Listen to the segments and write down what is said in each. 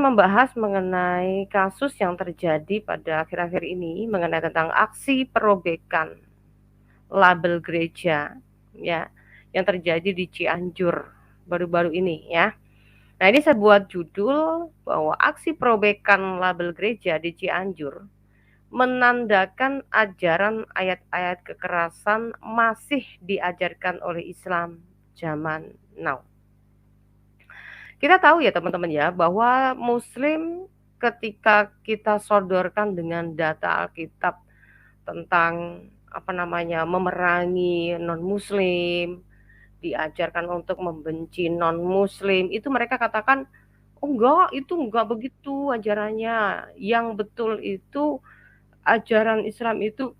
membahas mengenai kasus yang terjadi pada akhir-akhir ini mengenai tentang aksi perobekan label gereja ya yang terjadi di Cianjur baru-baru ini ya. Nah, ini saya buat judul bahwa aksi perobekan label gereja di Cianjur menandakan ajaran ayat-ayat kekerasan masih diajarkan oleh Islam zaman now. Kita tahu ya teman-teman ya bahwa Muslim ketika kita sodorkan dengan data Alkitab tentang memerangi non-Muslim, diajarkan untuk membenci non-Muslim, itu mereka katakan, oh enggak, itu enggak begitu ajarannya. Yang betul itu ajaran Islam itu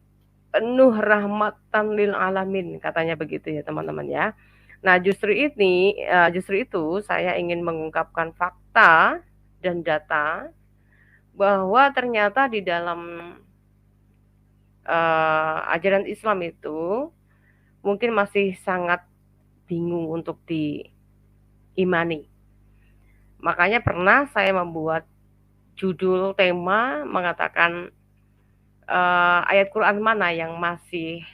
penuh rahmatan lil alamin, katanya begitu ya teman-teman ya. Nah, justru itu saya ingin mengungkapkan fakta dan data bahwa ternyata di dalam ajaran Islam itu mungkin masih sangat bingung untuk diimani. Makanya pernah saya membuat judul tema mengatakan ayat Quran mana yang masih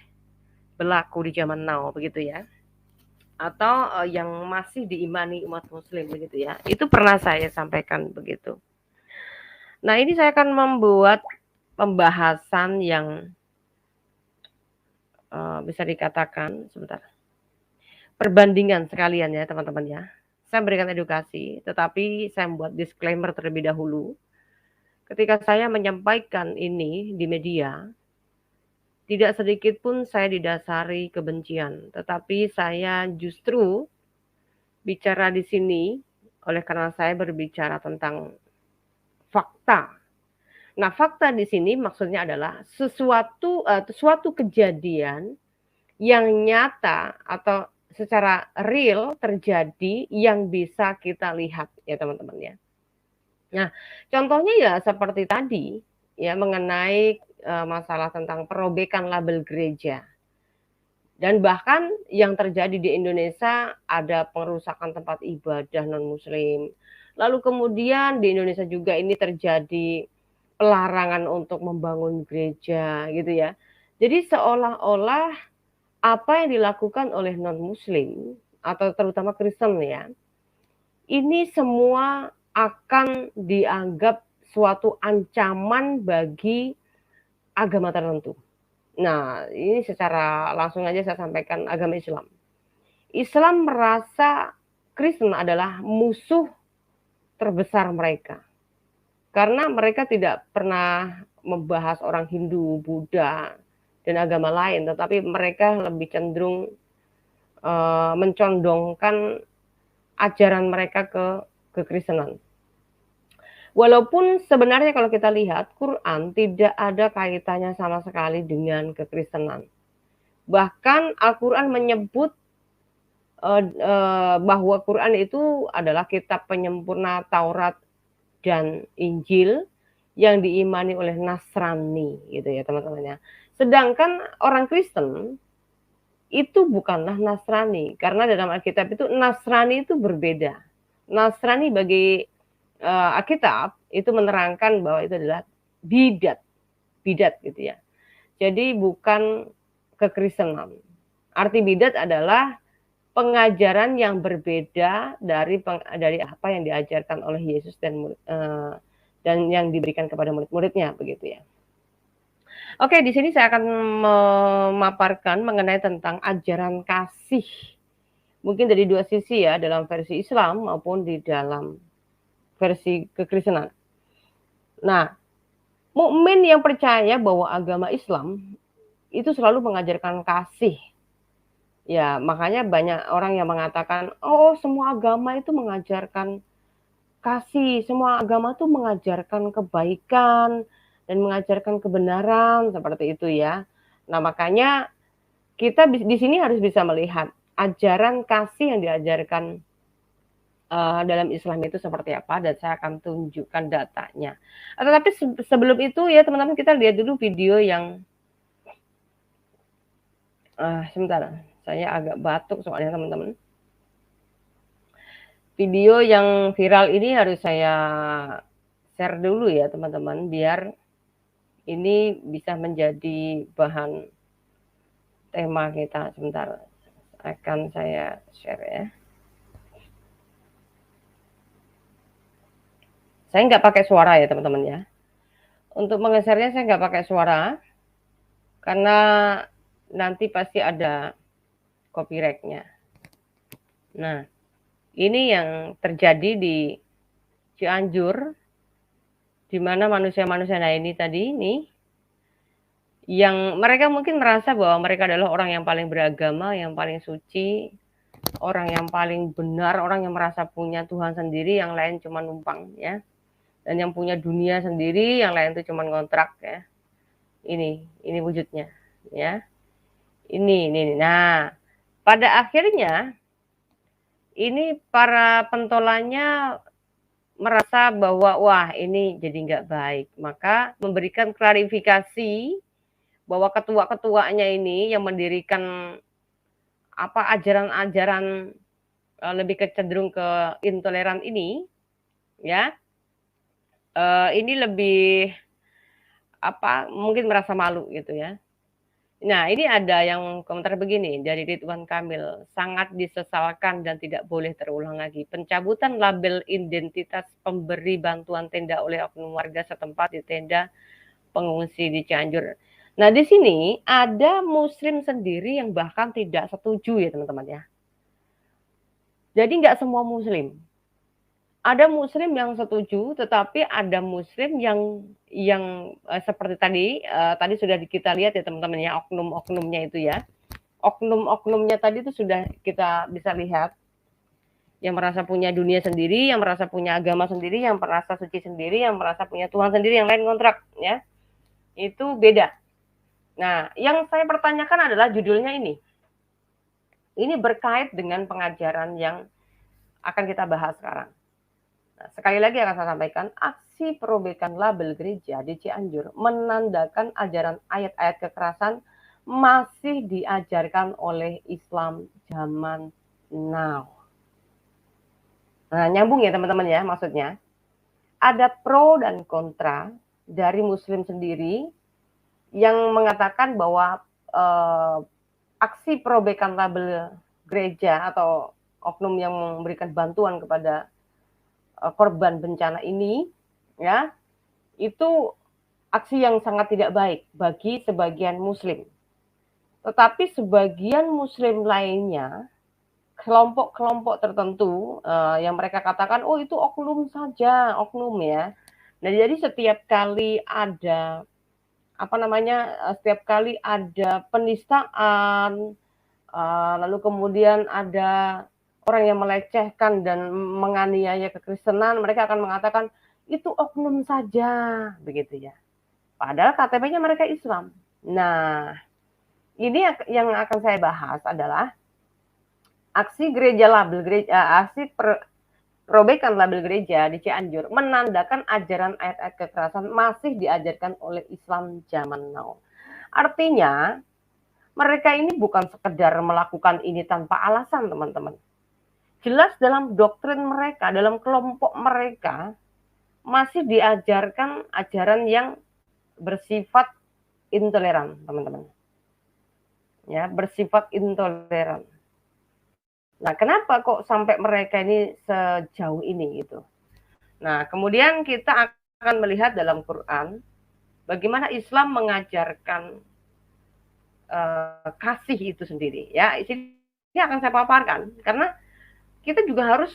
berlaku di zaman now begitu ya, atau yang masih diimani umat Muslim begitu ya. Itu pernah saya sampaikan begitu. Nah, ini saya akan membuat pembahasan yang bisa dikatakan sebentar. Perbandingan sekalian ya teman-teman ya. Saya berikan edukasi, tetapi saya membuat disclaimer terlebih dahulu. Ketika saya menyampaikan ini di media, tidak sedikit pun saya didasari kebencian, tetapi saya justru bicara di sini oleh karena saya berbicara tentang fakta. Nah, fakta di sini maksudnya adalah suatu kejadian yang nyata atau secara real terjadi yang bisa kita lihat ya teman-teman ya. Nah, contohnya ya seperti tadi ya mengenai masalah tentang perobekan label gereja. Dan bahkan yang terjadi di Indonesia ada pengerusakan tempat ibadah non-muslim. Lalu kemudian di Indonesia juga ini terjadi pelarangan untuk membangun gereja gitu ya. Jadi seolah-olah apa yang dilakukan oleh non-muslim atau terutama Kristen ya, ini semua akan dianggap suatu ancaman bagi agama tertentu. Nah, ini secara langsung aja saya sampaikan agama Islam. Islam merasa Kristen adalah musuh terbesar mereka. Karena mereka tidak pernah membahas orang Hindu, Buddha, dan agama lain, tetapi mereka lebih cenderung mencondongkan ajaran mereka ke kekristenan. Walaupun sebenarnya kalau kita lihat Quran tidak ada kaitannya sama sekali dengan kekristenan. Bahkan Al-Quran menyebut bahwa Quran itu adalah kitab penyempurna Taurat dan Injil yang diimani oleh Nasrani gitu ya teman-teman ya. Sedangkan orang Kristen itu bukanlah Nasrani karena dalam Alkitab itu Nasrani itu berbeda. Nasrani bagi Alkitab itu menerangkan bahwa itu adalah bidat gitu ya. Jadi bukan kekristenan. Arti bidat adalah pengajaran yang berbeda dari apa yang diajarkan oleh Yesus dan yang diberikan kepada murid-muridnya begitu ya. Oke, di sini saya akan memaparkan mengenai tentang ajaran kasih. Mungkin dari dua sisi ya, dalam versi Islam maupun di dalam versi kekristenan. Nah, mukmin yang percaya bahwa agama Islam itu selalu mengajarkan kasih. Ya, makanya banyak orang yang mengatakan, oh semua agama itu mengajarkan kasih, semua agama itu mengajarkan kebaikan dan mengajarkan kebenaran seperti itu ya. Nah, makanya kita di sini harus bisa melihat ajaran kasih yang diajarkan dalam Islam itu seperti apa, dan saya akan tunjukkan datanya. Tetapi sebelum itu ya teman-teman, kita lihat dulu video yang sebentar, saya agak batuk soalnya teman-teman. Video yang viral ini harus saya share dulu ya teman-teman, biar ini bisa menjadi bahan tema kita. Sebentar, akan saya share ya. Saya nggak pakai suara ya teman-teman ya. Untuk mengesernya saya nggak pakai suara, karena nanti pasti ada copyright-nya. Nah, ini yang terjadi di Cianjur, di mana manusia-manusia ini tadi ini, yang mereka mungkin merasa bahwa mereka adalah orang yang paling beragama, yang paling suci, orang yang paling benar, orang yang merasa punya Tuhan sendiri, yang lain cuma numpang ya. Dan yang punya dunia sendiri, yang lain itu cuma kontrak ya. Ini wujudnya ya. Ini. Nah, pada akhirnya ini para pentolannya merasa bahwa wah ini jadi nggak baik, maka memberikan klarifikasi bahwa ketua-ketuanya ini yang mendirikan apa ajaran-ajaran lebih cenderung ke intoleran ini, ya, ini lebih apa mungkin merasa malu gitu ya. Nah, ini ada yang komentar begini dari Ridwan Kamil, sangat disesalkan dan tidak boleh terulang lagi. Pencabutan label identitas pemberi bantuan tenda oleh oknum warga setempat di tenda pengungsi di Cianjur. Nah, di sini ada muslim sendiri yang bahkan tidak setuju ya teman-teman ya. Jadi nggak semua muslim. Ada muslim yang setuju, tetapi ada muslim yang seperti tadi sudah kita lihat ya teman-teman ya, oknum-oknumnya itu ya. Oknum-oknumnya tadi itu sudah kita bisa lihat, yang merasa punya dunia sendiri, yang merasa punya agama sendiri, yang merasa suci sendiri, yang merasa punya Tuhan sendiri, yang lain kontrak ya. Itu beda. Nah, yang saya pertanyakan adalah judulnya ini. Ini berkait dengan pengajaran yang akan kita bahas sekarang. Nah, sekali lagi akan saya sampaikan, aksi perobekan label gereja di Cianjur menandakan ajaran ayat-ayat kekerasan masih diajarkan oleh Islam zaman now. Nah, nyambung ya teman-teman ya, maksudnya. Ada pro dan kontra dari muslim sendiri yang mengatakan bahwa aksi perobekan label gereja atau oknum yang memberikan bantuan kepada korban bencana ini ya itu aksi yang sangat tidak baik bagi sebagian muslim. Tetapi sebagian muslim lainnya, kelompok-kelompok tertentu yang mereka katakan oh itu oknum saja, oknum ya. Nah, jadi setiap kali ada setiap kali ada penistaan, lalu kemudian ada orang yang melecehkan dan menganiaya kekristenan, mereka akan mengatakan itu oknum saja, begitu ya. Padahal KTP-nya mereka Islam. Nah, ini yang akan saya bahas adalah aksi perobekan label gereja di Cianjur menandakan ajaran ayat-ayat kekerasan masih diajarkan oleh Islam zaman now. Artinya, mereka ini bukan sekedar melakukan ini tanpa alasan, teman-teman. Jelas dalam doktrin mereka, dalam kelompok mereka, masih diajarkan ajaran yang bersifat intoleran, teman-teman. Ya, bersifat intoleran. Nah, kenapa kok sampai mereka ini sejauh ini gitu? Nah, kemudian kita akan melihat dalam Quran bagaimana Islam mengajarkan kasih itu sendiri. Ya, ini akan saya paparkan karena kita juga harus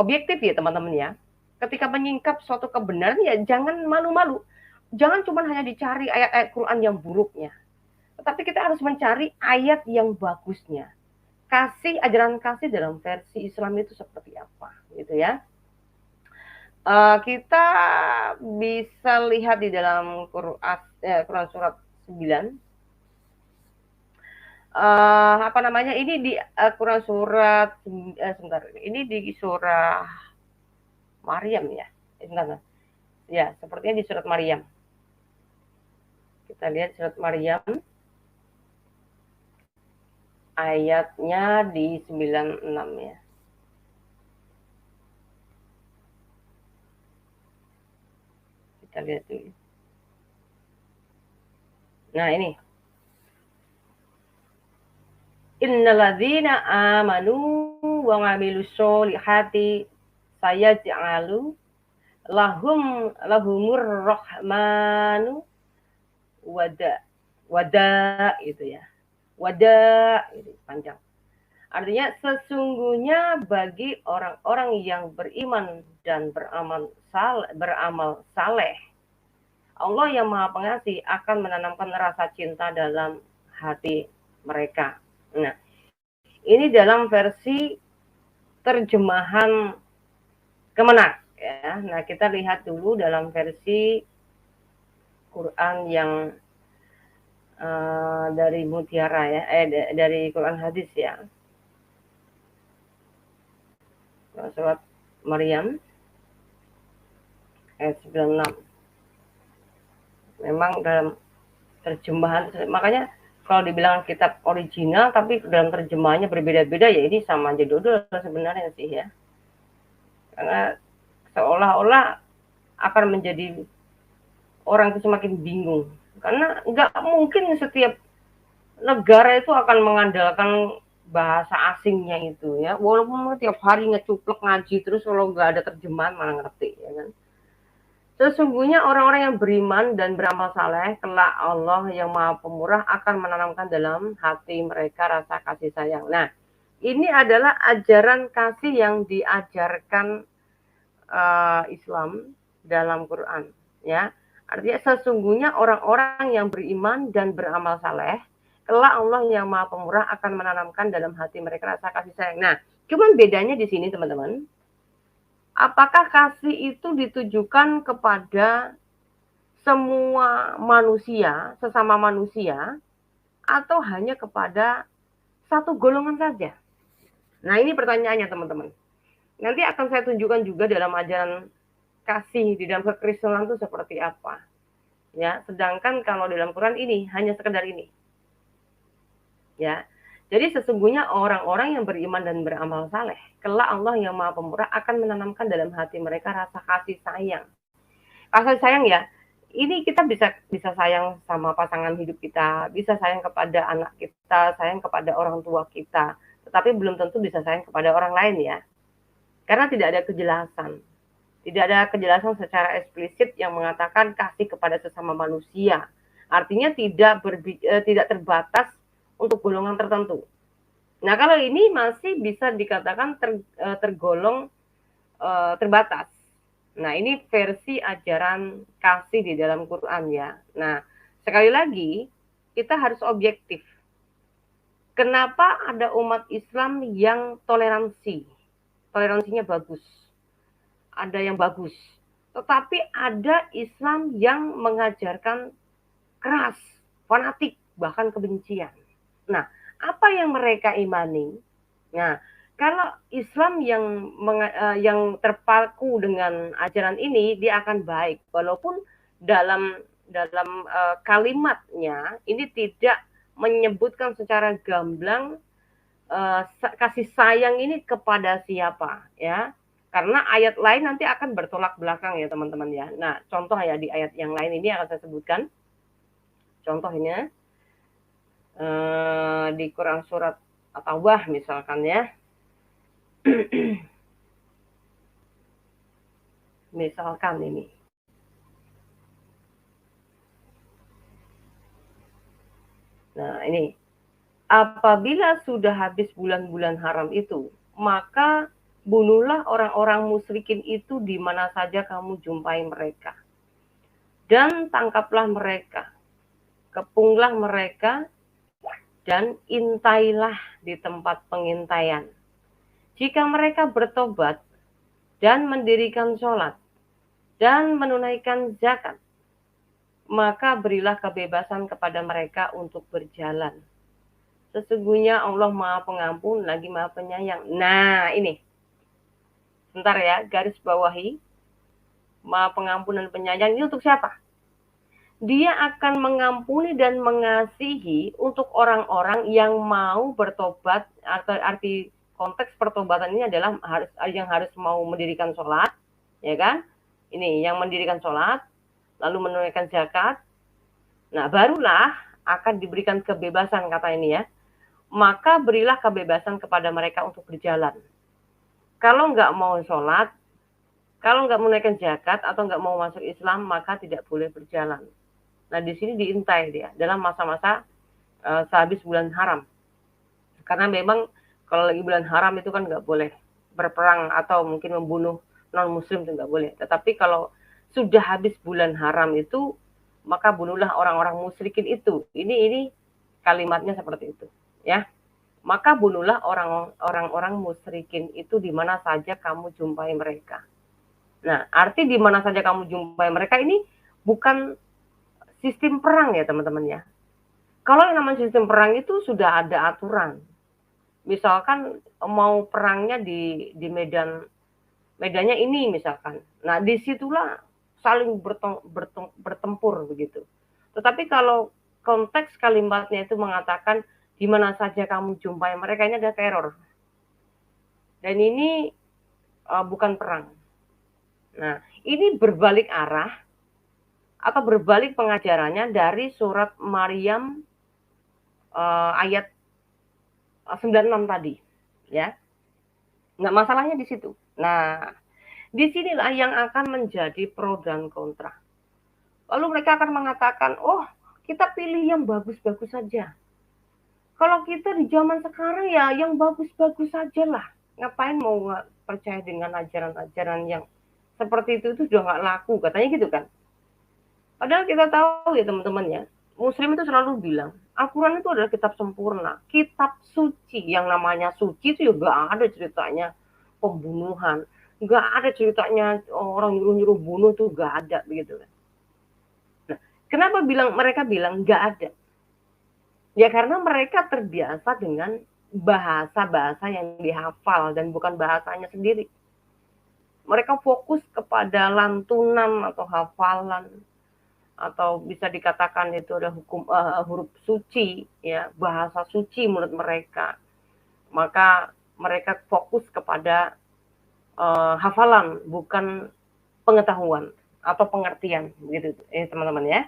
objektif ya teman-teman ya. Ketika menyingkap suatu kebenaran ya jangan malu-malu. Jangan cuma hanya dicari ayat-ayat Quran yang buruknya. Tetapi kita harus mencari ayat yang bagusnya. Ajaran kasih dalam versi Islam itu seperti apa gitu ya. Kita bisa lihat di dalam Quran surat 9. Ini di Quran surat sebentar. Ini di surah Maryam ya. Ya, sepertinya di surat Maryam. Kita lihat surat Maryam ayatnya di 96 ya. Kita lihat dulu. Nah, ini. Innalladzina amanu wa 'amilus sholihati sayaj'alu lahumur rahmanu wada gitu ya. Wada itu panjang. Artinya sesungguhnya bagi orang-orang yang beriman dan beramal saleh, Allah yang Maha Pengasih akan menanamkan rasa cinta dalam hati mereka. Nah, ini dalam versi terjemahan Kemenak ya. Nah, kita lihat dulu dalam versi Quran yang dari Mutiara ya, dari Quran hadis ya. Surat Maryam ayat 96. Memang dalam terjemahan, makanya kalau dibilang kitab original tapi dalam terjemahannya berbeda-beda, ya ini sama aja dodol sebenarnya sih ya. Karena seolah-olah akan menjadi orang itu semakin bingung. Karena nggak mungkin setiap negara itu akan mengandalkan bahasa asingnya itu ya. Walaupun tiap hari ngecuplek ngaji terus, kalau nggak ada terjemahan mana ngerti ya kan. Sesungguhnya orang-orang yang beriman dan beramal saleh, kelak Allah yang Maha Pemurah akan menanamkan dalam hati mereka rasa kasih sayang. Nah, ini adalah ajaran kasih yang diajarkan Islam dalam Quran, ya. Artinya sesungguhnya orang-orang yang beriman dan beramal saleh, kelak Allah yang Maha Pemurah akan menanamkan dalam hati mereka rasa kasih sayang. Nah, cuman bedanya di sini teman-teman, apakah kasih itu ditujukan kepada semua manusia, sesama manusia, atau hanya kepada satu golongan saja? Nah, ini pertanyaannya teman-teman. Nanti akan saya tunjukkan juga dalam ajaran kasih di dalam kekristenan itu seperti apa. Ya, sedangkan kalau dalam Quran ini hanya sekedar ini. Ya. Jadi sesungguhnya orang-orang yang beriman dan beramal saleh, kelak Allah yang Maha Pemurah akan menanamkan dalam hati mereka rasa kasih sayang. Kasih sayang ya, ini kita bisa sayang sama pasangan hidup kita, bisa sayang kepada anak kita, sayang kepada orang tua kita, tetapi belum tentu bisa sayang kepada orang lain ya. Karena tidak ada kejelasan. Tidak ada kejelasan secara eksplisit yang mengatakan kasih kepada sesama manusia. Artinya tidak terbatas untuk golongan tertentu. Nah, kalau ini masih bisa dikatakan tergolong terbatas. Nah, ini versi ajaran kasih di dalam Quran ya. Nah, sekali lagi kita harus objektif. Kenapa ada umat Islam yang toleransinya bagus, ada yang bagus, tetapi ada Islam yang mengajarkan keras, fanatik, bahkan kebencian. Nah, apa yang mereka imani? Nah, kalau Islam yang terpaku dengan ajaran ini, dia akan baik, walaupun dalam kalimatnya ini tidak menyebutkan secara gamblang kasih sayang ini kepada siapa ya, karena ayat lain nanti akan bertolak belakang ya teman-teman ya. Nah, contoh ya di ayat yang lain ini akan saya sebutkan contohnya di Quran surat At-Taubah misalkan ya. Misalkan ini. Nah, ini. Apabila sudah habis bulan-bulan haram itu, maka bunuhlah orang-orang musyrikin itu di mana saja kamu jumpai mereka. Dan tangkaplah mereka. Kepunglah mereka dan intailah di tempat pengintaian. Jika mereka bertobat dan mendirikan sholat dan menunaikan zakat, maka berilah kebebasan kepada mereka untuk berjalan. Sesungguhnya Allah Maha Pengampun lagi Maha Penyayang. Nah, ini. Sebentar ya, garis bawahi. Maha Pengampun dan Penyayang ini untuk siapa? Dia akan mengampuni dan mengasihi untuk orang-orang yang mau bertobat. Arti konteks pertobatan ini adalah yang harus mau mendirikan sholat, ya kan? Ini yang mendirikan sholat, lalu menunaikan zakat, nah barulah akan diberikan kebebasan kata ini ya. Maka berilah kebebasan kepada mereka untuk berjalan. Kalau nggak mau sholat, kalau nggak menunaikan zakat atau nggak mau masuk Islam, maka tidak boleh berjalan. Nah di sini diintai dia dalam masa-masa sehabis bulan haram. Karena memang kalau lagi bulan haram itu kan nggak boleh berperang atau mungkin membunuh non-muslim itu nggak boleh. Tetapi kalau sudah habis bulan haram itu, maka bunuhlah orang-orang musyrikin itu. Ini kalimatnya seperti itu, ya. Maka bunuhlah orang-orang musyrikin itu di mana saja kamu jumpai mereka. Nah, arti di mana saja kamu jumpai mereka ini bukan sistem perang ya teman-teman ya. Kalau yang namanya sistem perang itu sudah ada aturan. Misalkan mau perangnya di medannya ini misalkan. Nah, disitulah saling bertempur begitu. Tetapi kalau konteks kalimatnya itu mengatakan di mana saja kamu jumpai mereka, ini ada teror. Dan ini bukan perang. Nah, ini berbalik arah atau berbalik pengajarannya dari surat Maryam ayat 96 tadi, ya. Nggak masalahnya di situ. Nah, disinilah yang akan menjadi pro dan kontra. Lalu mereka akan mengatakan, oh kita pilih yang bagus-bagus saja. Kalau kita di zaman sekarang ya yang bagus-bagus saja lah. Ngapain mau percaya dengan ajaran-ajaran yang seperti itu sudah nggak laku, katanya gitu kan. Padahal kita tahu ya teman-teman ya, Muslim itu selalu bilang, Al-Quran itu adalah kitab sempurna, kitab suci. Yang namanya suci itu juga nggak ada ceritanya pembunuhan, nggak ada ceritanya orang nyuruh-nyuruh bunuh tuh nggak ada begitu kan. Nah, kenapa mereka bilang nggak ada? Ya karena mereka terbiasa dengan bahasa-bahasa yang dihafal dan bukan bahasanya sendiri. Mereka fokus kepada lantunan atau hafalan atau bisa dikatakan itu ada huruf suci ya, bahasa suci menurut mereka. Maka mereka fokus kepada hafalan bukan pengetahuan atau pengertian gitu teman-teman ya.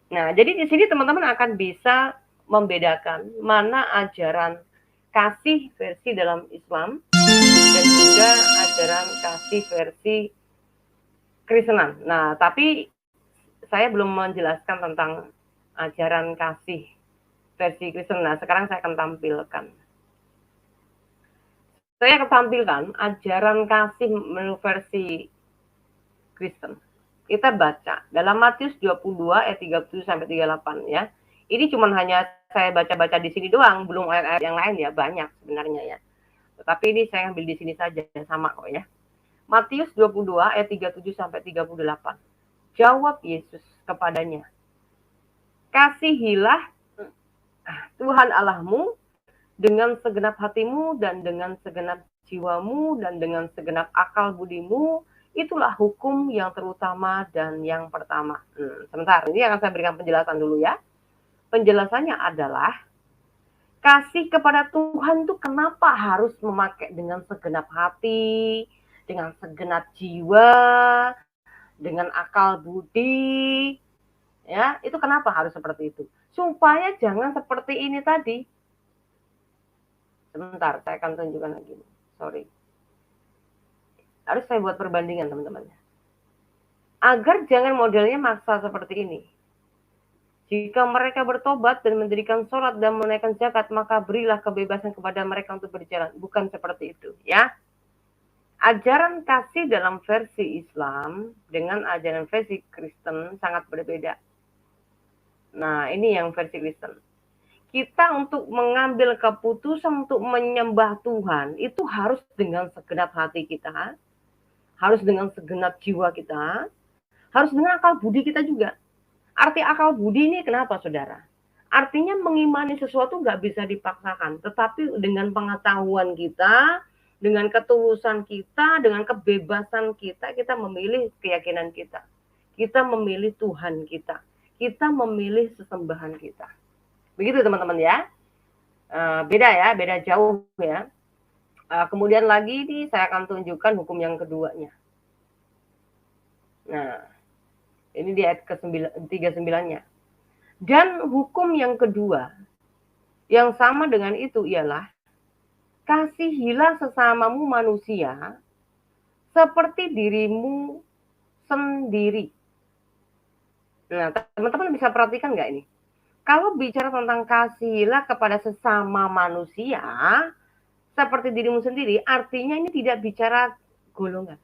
Nah, jadi di sini teman-teman akan bisa membedakan mana ajaran kasih versi dalam Islam dan juga ajaran kasih versi Kristenan. Nah, tapi saya belum menjelaskan tentang ajaran kasih versi Kristen. Nah, sekarang saya akan tampilkan. Saya akan tampilkan ajaran kasih menurut versi Kristen. Kita baca dalam Matius 22 ayat 37 sampai 38 ya. Ini cuma hanya saya baca-baca di sini doang, belum ayat-ayat yang lain ya, banyak sebenarnya ya. Tetapi ini saya ambil di sini saja, sama kok ya. Matius 22 ayat 37 sampai 38. Jawab Yesus kepadanya, kasihilah Tuhan Allahmu dengan segenap hatimu dan dengan segenap jiwamu dan dengan segenap akal budimu. Itulah hukum yang terutama dan yang pertama. Sebentar, ini akan saya berikan penjelasan dulu ya. Penjelasannya adalah kasih kepada Tuhan itu kenapa harus memakai dengan segenap hati, dengan segenap jiwa, dengan akal budi, ya itu kenapa harus seperti itu? Supaya jangan seperti ini tadi. Sebentar, saya akan tunjukkan lagi. Sorry. Harus saya buat perbandingan teman-teman. Agar jangan modelnya maksa seperti ini. Jika mereka bertobat dan mendirikan sholat dan menunaikan zakat, maka berilah kebebasan kepada mereka untuk berjalan. Bukan seperti itu, ya. Ajaran kasih dalam versi Islam dengan ajaran versi Kristen sangat berbeda. Nah, ini yang versi Kristen. Kita untuk mengambil keputusan untuk menyembah Tuhan, itu harus dengan segenap hati kita, harus dengan segenap jiwa kita, harus dengan akal budi kita juga. Arti akal budi ini kenapa, saudara? Artinya mengimani sesuatu nggak bisa dipaksakan, tetapi dengan pengetahuan kita, dengan ketulusan kita, dengan kebebasan kita, kita memilih keyakinan kita. Kita memilih Tuhan kita. Kita memilih sesembahan kita. Begitu teman-teman ya. Beda ya, beda jauh ya. Kemudian lagi nih saya akan tunjukkan hukum yang keduanya. Nah, Ini di ayat ke-39-nya. Dan hukum yang kedua, yang sama dengan itu ialah, kasihilah sesamamu manusia seperti dirimu sendiri. Nah, teman-teman bisa perhatikan nggak ini? Kalau bicara tentang kasihilah kepada sesama manusia seperti dirimu sendiri, artinya ini tidak bicara golongan.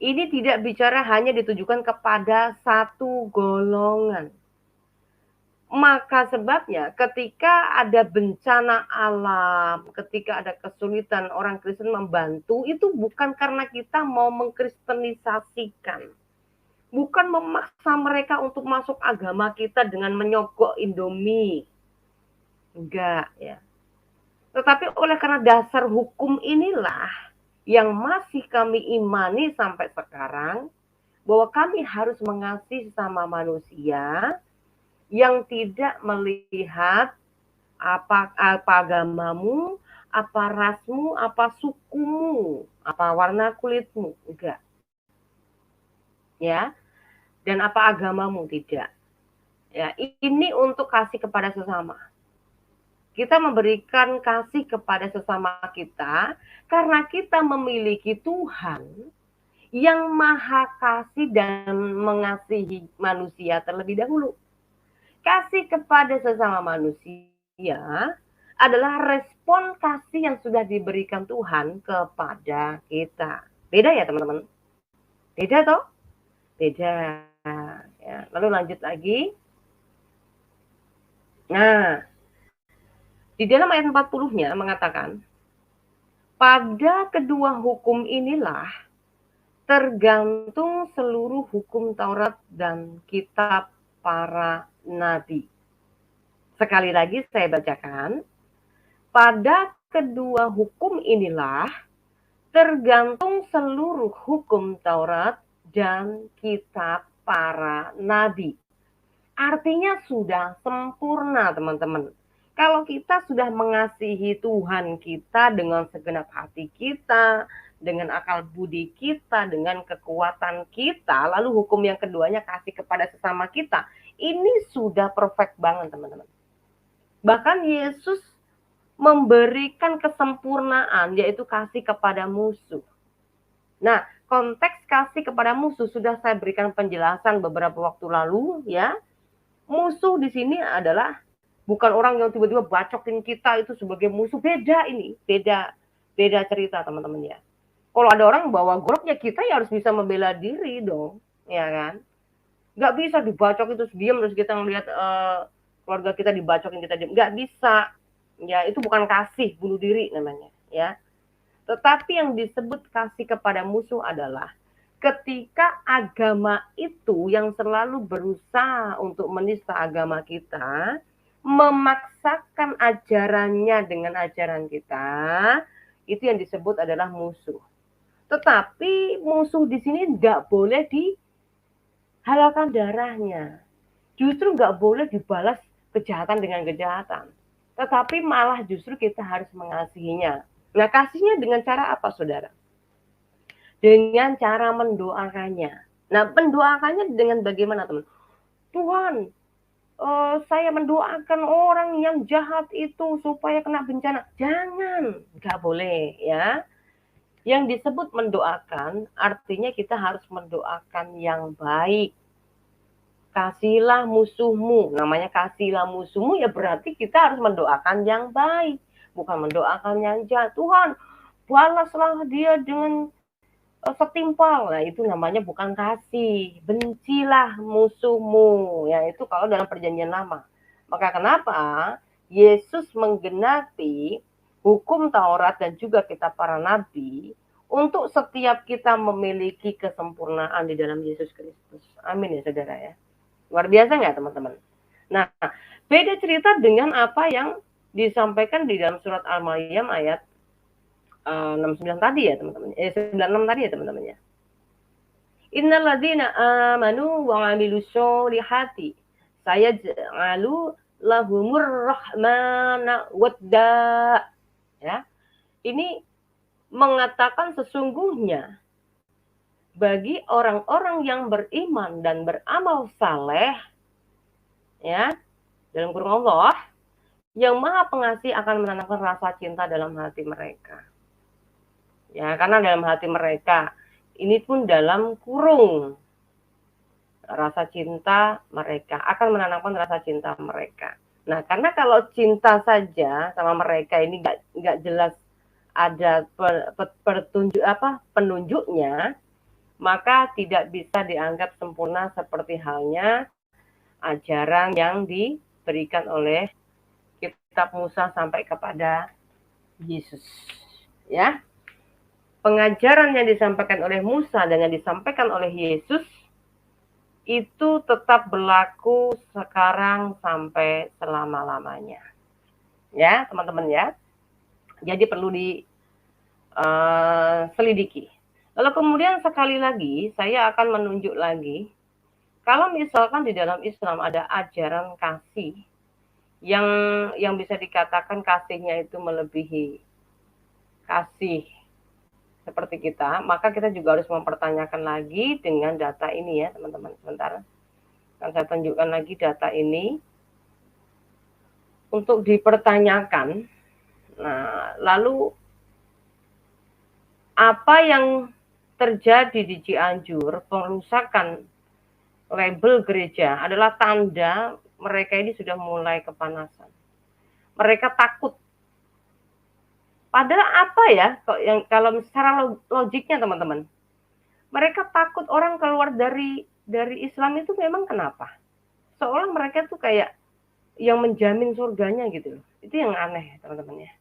Ini tidak bicara hanya ditujukan kepada satu golongan. Maka sebabnya ketika ada bencana alam, ketika ada kesulitan, orang Kristen membantu, itu bukan karena kita mau mengkristenisasikan. Bukan memaksa mereka untuk masuk agama kita dengan menyogok Indomie. Enggak, ya. Tetapi oleh karena dasar hukum inilah yang masih kami imani sampai sekarang, bahwa kami harus mengasihi sesama manusia yang tidak melihat apa agamamu, apa rasmu, apa sukumu, apa warna kulitmu, enggak. Ya. Dan apa agamamu, tidak. Ya, ini untuk kasih kepada sesama. Kita memberikan kasih kepada sesama kita karena kita memiliki Tuhan yang maha kasih dan mengasihi manusia terlebih dahulu. Kasih kepada sesama manusia adalah respon kasih yang sudah diberikan Tuhan kepada kita. Beda ya teman-teman? Beda toh? Beda. Ya, lalu lanjut lagi. Nah, di dalam ayat 40-nya mengatakan, pada kedua hukum inilah tergantung seluruh hukum Taurat dan kitab para nabi. Sekali lagi saya bacakan. Pada kedua hukum inilah tergantung seluruh hukum Taurat dan kitab para nabi. Artinya sudah sempurna, teman-teman. Kalau kita sudah mengasihi Tuhan kita dengan segenap hati kita, dengan akal budi kita, dengan kekuatan kita, lalu hukum yang keduanya kasih kepada sesama kita, ini sudah perfect banget, teman-teman. Bahkan Yesus memberikan kesempurnaan, yaitu kasih kepada musuh. Nah, konteks kasih kepada musuh sudah saya berikan penjelasan beberapa waktu lalu, ya. Musuh di sini adalah bukan orang yang tiba-tiba bacokin kita itu sebagai musuh. Beda ini, beda cerita, teman-teman ya. Kalau ada orang bawa golok, ya kita ya harus bisa membela diri dong, ya kan? Nggak bisa dibacok itu diam terus kita ngelihat keluarga kita dibacokin kita diam. Nggak bisa. Ya, itu bukan kasih, bunuh diri namanya, ya. Tetapi yang disebut kasih kepada musuh adalah ketika agama itu yang selalu berusaha untuk menista agama kita, memaksakan ajarannya dengan ajaran kita, itu yang disebut adalah musuh. Tetapi musuh di sini nggak boleh dihalalkan darahnya. Justru nggak boleh dibalas kejahatan dengan kejahatan. Tetapi malah justru kita harus mengasihinya. Nah, kasihnya dengan cara apa, saudara? Dengan cara mendoakannya. Nah, mendoakannya dengan bagaimana, teman? Tuhan, saya mendoakan orang yang jahat itu supaya kena bencana. Jangan, nggak boleh ya. Yang disebut mendoakan artinya kita harus mendoakan yang baik. Kasihilah musuhmu, namanya kasihilah musuhmu ya berarti kita harus mendoakan yang baik, bukan mendoakan yang jahat. Tuhan, balaslah dia dengan setimpal. Nah, itu namanya bukan kasih. Bencilah musuhmu. Ya, itu kalau dalam perjanjian lama. Maka kenapa Yesus menggenapi hukum Taurat dan juga kitab para nabi untuk setiap kita memiliki kesempurnaan di dalam Yesus Kristus. Amin ya saudara ya. Luar biasa nggak teman-teman? Nah, beda cerita dengan apa yang disampaikan di dalam surat Al-Maryam ayat 69 tadi ya teman-teman. 96 tadi ya teman-teman ya. Innal ladzina amanu wa 'amilus sholihati sayaj'alu lahumur rahmana wadda. Ya. Ini mengatakan sesungguhnya bagi orang-orang yang beriman dan beramal saleh, ya, dalam kurung Allah, yang Maha Pengasih akan menanamkan rasa cinta dalam hati mereka. Ya, karena dalam hati mereka, ini pun dalam kurung rasa cinta mereka, akan menanamkan rasa cinta mereka. Nah, karena kalau cinta saja sama mereka ini nggak jelas ada penunjuknya, maka tidak bisa dianggap sempurna seperti halnya ajaran yang diberikan oleh kitab Musa sampai kepada Yesus. Ya, pengajaran yang disampaikan oleh Musa dan yang disampaikan oleh Yesus itu tetap berlaku sekarang sampai selama-lamanya. Ya, teman-teman ya. Jadi perlu diselidiki. Lalu kemudian sekali lagi saya akan menunjuk lagi, kalau misalkan di dalam Islam ada ajaran kasih yang bisa dikatakan kasihnya itu melebihi kasih seperti kita, maka kita juga harus mempertanyakan lagi dengan data ini ya teman-teman. Sebentar, akan saya tunjukkan lagi data ini untuk dipertanyakan. Nah, lalu apa yang terjadi di Cianjur, pengerusakan label gereja adalah tanda mereka ini sudah mulai kepanasan. Mereka takut. Padahal apa ya, yang kalau secara logiknya teman-teman, mereka takut orang keluar dari Islam itu memang kenapa? Seolah mereka tuh kayak yang menjamin surganya gitu loh. Itu yang aneh teman-teman ya.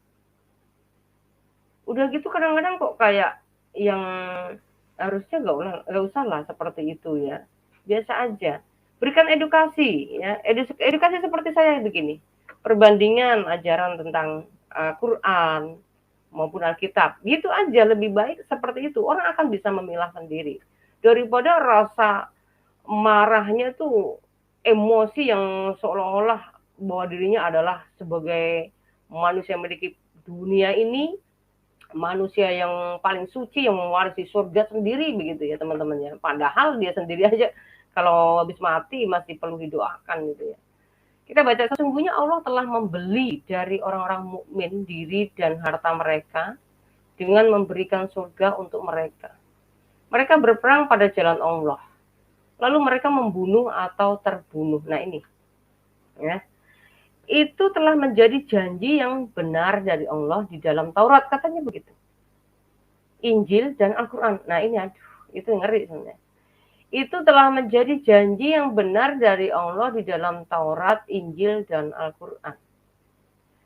Udah gitu kadang-kadang kok kayak yang harusnya nggak usah lah seperti itu ya. Biasa aja. Berikan edukasi ya. Edukasi seperti saya begini. Perbandingan ajaran tentang Quran maupun Alkitab. Gitu aja, lebih baik seperti itu. Orang akan bisa memilah sendiri. Daripada rasa marahnya tuh emosi yang seolah-olah bahwa dirinya adalah sebagai manusia yang memiliki dunia ini, manusia yang paling suci, yang mewarisi surga sendiri begitu ya teman-teman ya. Padahal dia sendiri aja kalau habis mati masih perlu didoakan gitu ya. Kita baca, sesungguhnya Allah telah membeli dari orang-orang mukmin diri dan harta mereka dengan memberikan surga untuk mereka. Mereka berperang pada jalan Allah. Lalu mereka membunuh atau terbunuh. Nah ini, ya, itu telah menjadi janji yang benar dari Allah di dalam Taurat, katanya begitu. Injil dan Al-Quran. Nah ini, aduh, itu ngeri sebenarnya. Itu telah menjadi janji yang benar dari Allah di dalam Taurat, Injil, dan Al-Quran.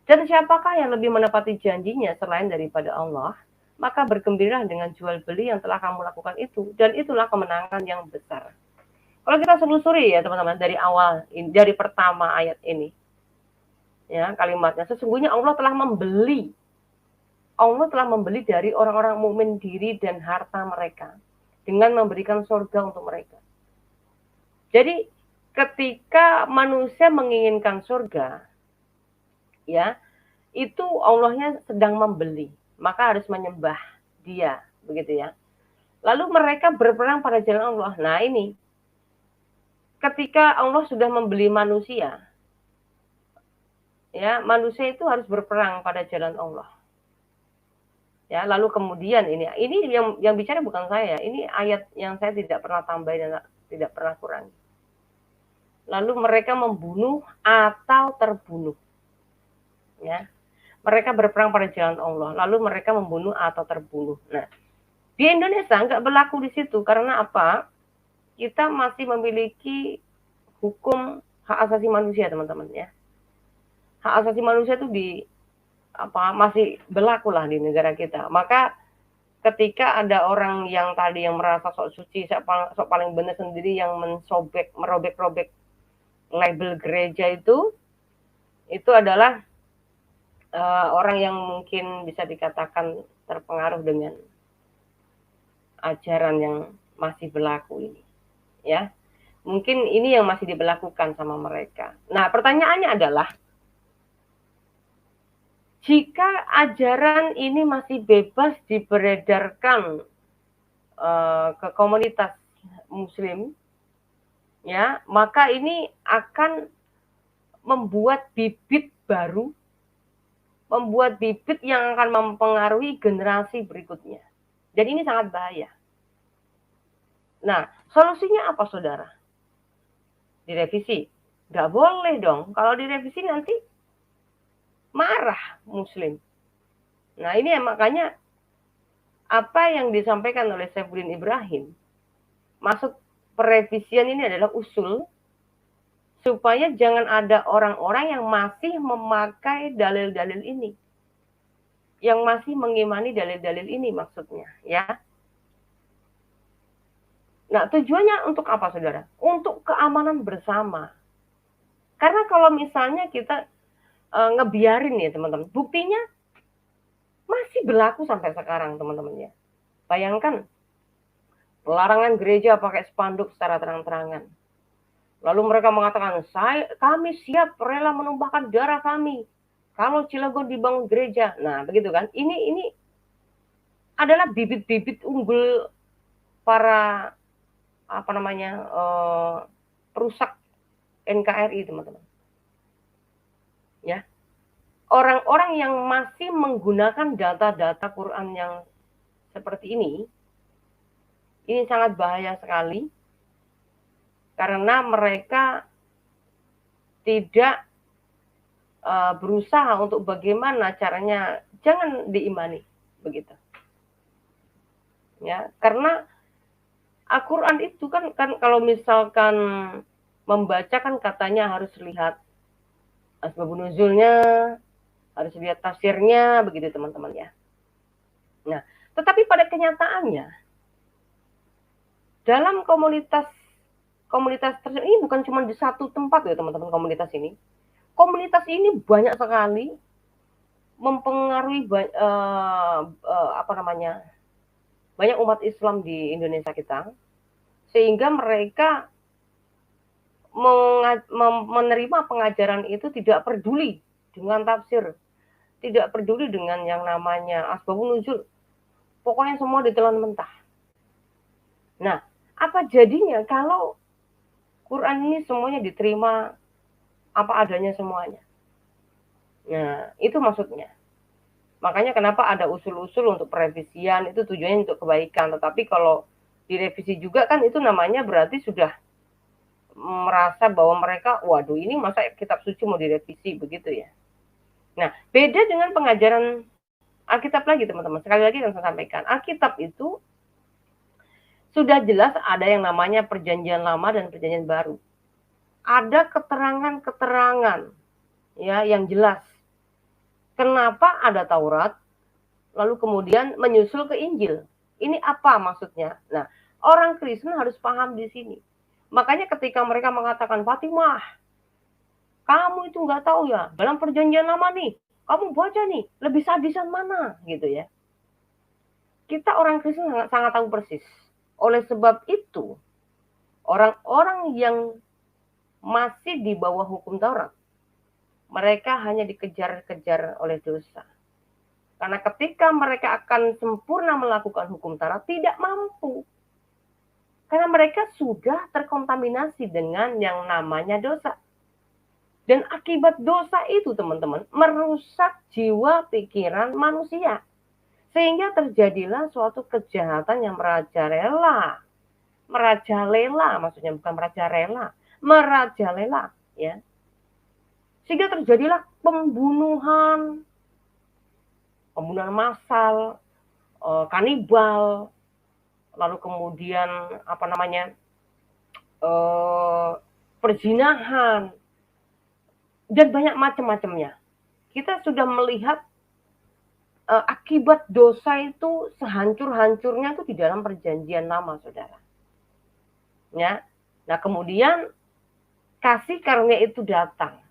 Dan siapakah yang lebih menepati janjinya selain daripada Allah? Maka bergembira dengan jual beli yang telah kamu lakukan itu. Dan itulah kemenangan yang besar. Kalau kita selusuri ya teman-teman, dari awal, dari pertama ayat ini, ya kalimatnya, sesungguhnya Allah telah membeli dari orang-orang mukmin diri dan harta mereka dengan memberikan surga untuk mereka. Jadi ketika manusia menginginkan surga, ya, itu Allahnya sedang membeli, maka harus menyembah Dia, begitu ya. Lalu mereka berperang pada jalan Allah. Nah ini, ketika Allah sudah membeli manusia, ya, manusia itu harus berperang pada jalan Allah. Ya, lalu kemudian ini yang bicara bukan saya, ini ayat yang saya tidak pernah tambah dan tidak pernah kurangi. Lalu mereka membunuh atau terbunuh. Ya. Mereka berperang pada jalan Allah, lalu mereka membunuh atau terbunuh. Nah, di Indonesia nggak berlaku di situ karena apa? Kita masih memiliki hukum hak asasi manusia, teman-teman ya. Hak asasi manusia itu masih berlaku lah di negara kita. Maka ketika ada orang yang tadi yang merasa sok suci, sok paling benar sendiri, yang merobek-robek label gereja itu adalah orang yang mungkin bisa dikatakan terpengaruh dengan ajaran yang masih berlaku ini, ya. Mungkin ini yang masih diberlakukan sama mereka. Nah, pertanyaannya adalah, jika ajaran ini masih bebas diberedarkan ke komunitas muslim, ya, maka ini akan membuat bibit baru, membuat bibit yang akan mempengaruhi generasi berikutnya. Dan ini sangat bahaya. Nah, solusinya apa, saudara? Direvisi. Nggak boleh dong. Kalau direvisi nanti marah muslim. Nah, ini makanya apa yang disampaikan oleh Saifuddin Ibrahim, maksud perevisian ini adalah usul supaya jangan ada orang-orang yang masih memakai dalil-dalil ini, yang masih mengimani dalil-dalil ini maksudnya, ya. Nah, tujuannya untuk apa, saudara? Untuk keamanan bersama. Karena kalau misalnya kita ngebiarin ya, teman-teman, buktinya masih berlaku sampai sekarang, teman-teman ya. Bayangkan, larangan gereja pakai spanduk secara terang-terangan. Lalu mereka mengatakan, kami siap rela menumpahkan darah kami kalau Cilegon dibangun gereja. Nah, begitu kan? Ini adalah bibit-bibit unggul para perusak NKRI, teman-teman. Ya. Orang-orang yang masih menggunakan data-data Quran yang seperti ini sangat bahaya sekali karena mereka tidak berusaha untuk bagaimana caranya jangan diimani begitu. Ya, karena Al-Qur'an itu kan kalau misalkan membaca kan katanya harus lihat asbabun nuzulnya, harus lihat tafsirnya begitu, teman-teman ya. Nah, tetapi pada kenyataannya dalam komunitas tersebut ini bukan cuma di satu tempat ya, teman-teman. Komunitas ini banyak sekali mempengaruhi banyak umat Islam di Indonesia kita, sehingga mereka menerima pengajaran itu tidak peduli dengan tafsir, tidak peduli dengan yang namanya asbabun nuzul, pokoknya semua ditelan mentah. Nah, apa jadinya kalau Quran ini semuanya diterima apa adanya semuanya? Nah, itu maksudnya. Makanya kenapa ada usul-usul untuk perevisian, itu tujuannya untuk kebaikan. Tetapi kalau direvisi juga kan itu namanya berarti sudah merasa bahwa mereka, waduh ini masa kitab suci mau direvisi begitu ya. Nah, beda dengan pengajaran Alkitab lagi, teman-teman. Sekali lagi yang saya sampaikan, Alkitab itu sudah jelas ada yang namanya perjanjian lama dan perjanjian baru. Ada keterangan-keterangan ya yang jelas. Kenapa ada Taurat, lalu kemudian menyusul ke Injil? Ini apa maksudnya? Nah, orang Kristen harus paham di sini. Makanya ketika mereka mengatakan, Fatimah, kamu itu nggak tahu ya, dalam perjanjian lama nih, kamu baca nih, lebih sadisan mana, gitu ya. Kita orang Kristen sangat tahu persis. Oleh sebab itu, orang-orang yang masih di bawah hukum Taurat, mereka hanya dikejar-kejar oleh dosa. Karena ketika mereka akan sempurna melakukan hukum Taurat, tidak mampu. Karena mereka sudah terkontaminasi dengan yang namanya dosa. Dan akibat dosa itu, teman-teman, merusak jiwa pikiran manusia. Sehingga terjadilah suatu kejahatan yang merajalela. Maksudnya bukan merajalela, ya. Sehingga terjadilah pembunuhan massal, kanibal, lalu kemudian perzinahan, dan banyak macam-macamnya. Kita sudah melihat akibat dosa itu sehancur-hancurnya itu di dalam perjanjian lama, saudara. Ya, nah kemudian kasih karunia itu datang.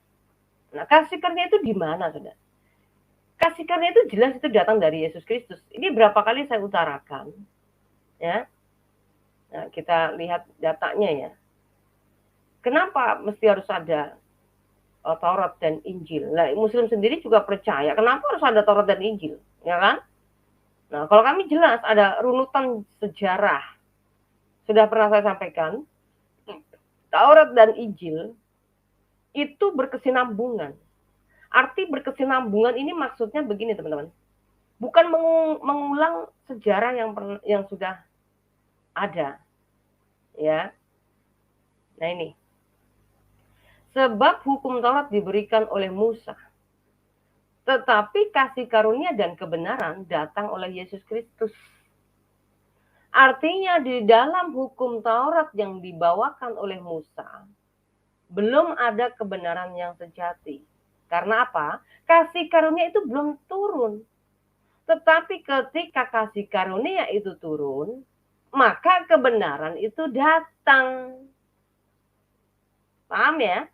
Nah, kasih karunia itu di mana, saudara? Kasih karunia itu jelas itu datang dari Yesus Kristus. Ini berapa kali saya utarakan, ya. Nah, kita lihat datanya ya. Kenapa mesti harus ada Taurat dan Injil? Nah, Muslim sendiri juga percaya. Kenapa harus ada Taurat dan Injil? Ya kan? Nah, kalau kami jelas ada runutan sejarah. Sudah pernah saya sampaikan, Taurat dan Injil itu berkesinambungan. Arti berkesinambungan ini maksudnya begini, teman-teman. Bukan mengulang sejarah yang sudah ada, ya. Nah ini, sebab hukum Taurat diberikan oleh Musa, tetapi kasih karunia dan kebenaran datang oleh Yesus Kristus. Artinya di dalam hukum Taurat yang dibawakan oleh Musa, belum ada kebenaran yang sejati. Karena apa? Kasih karunia itu belum turun. Tetapi ketika kasih karunia itu turun, maka kebenaran itu datang. Paham ya?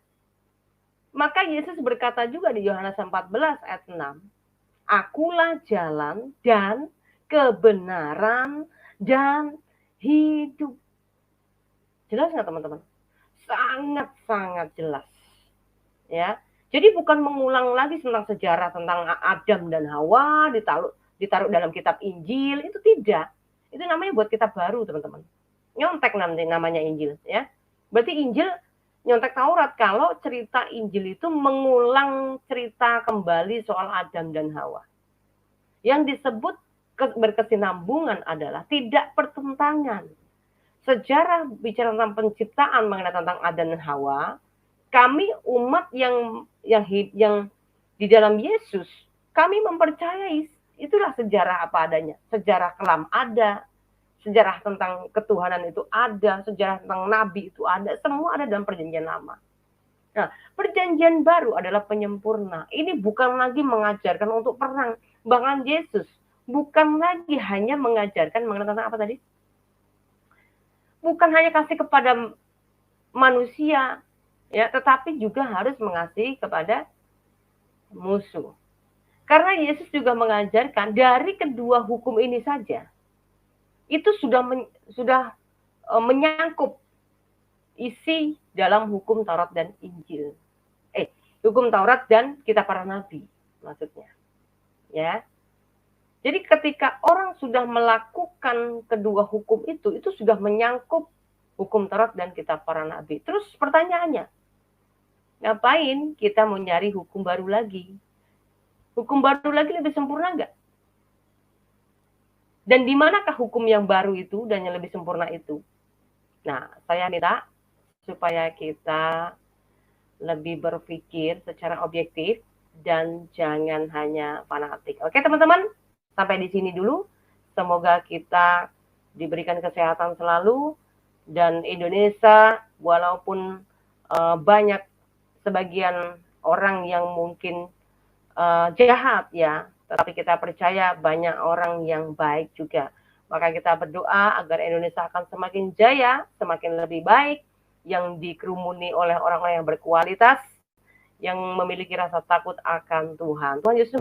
Maka Yesus berkata juga di Yohanes 14 ayat 6, Akulah jalan dan kebenaran dan hidup. Jelas nggak teman-teman? Sangat-sangat jelas. Ya, jadi bukan mengulang lagi tentang sejarah tentang Adam dan Hawa ditaruh dalam kitab Injil, itu tidak. Itu namanya buat kitab baru, teman-teman. Nyontek nanti namanya Injil, ya. Berarti Injil nyontek Taurat kalau cerita Injil itu mengulang cerita kembali soal Adam dan Hawa. Yang disebut berkesinambungan adalah tidak pertentangan. Sejarah bicara tentang penciptaan mengenai tentang Adam dan Hawa, kami umat yang di dalam Yesus, kami mempercayai itulah sejarah apa adanya. Sejarah kelam ada, sejarah tentang ketuhanan itu ada, sejarah tentang nabi itu ada, semua ada dalam perjanjian lama. Nah, perjanjian baru adalah penyempurna. Ini bukan lagi mengajarkan untuk perang. Bahkan Yesus bukan lagi hanya mengajarkan mengenai tentang apa tadi? Bukan hanya kasih kepada manusia, ya, tetapi juga harus mengasihi kepada musuh. Karena Yesus juga mengajarkan dari kedua hukum ini saja, itu sudah menyangkut isi dalam hukum Taurat dan Injil. Hukum Taurat dan kitab para nabi, maksudnya. Ya. Jadi ketika orang sudah melakukan kedua hukum itu sudah menyangkut hukum Taurat dan kitab para nabi. Terus pertanyaannya, ngapain kita mau nyari hukum baru lagi? Hukum baru lagi lebih sempurna nggak? Dan di manakah hukum yang baru itu dan yang lebih sempurna itu? Nah, saya minta supaya kita lebih berpikir secara objektif dan jangan hanya fanatik. Oke, teman-teman, sampai di sini dulu. Semoga kita diberikan kesehatan selalu dan Indonesia walaupun banyak sebagian orang yang mungkin jahat ya, tetapi kita percaya banyak orang yang baik juga. Maka kita berdoa agar Indonesia akan semakin jaya, semakin lebih baik, yang dikerumuni oleh orang-orang yang berkualitas, yang memiliki rasa takut akan Tuhan. Tuhan Yesus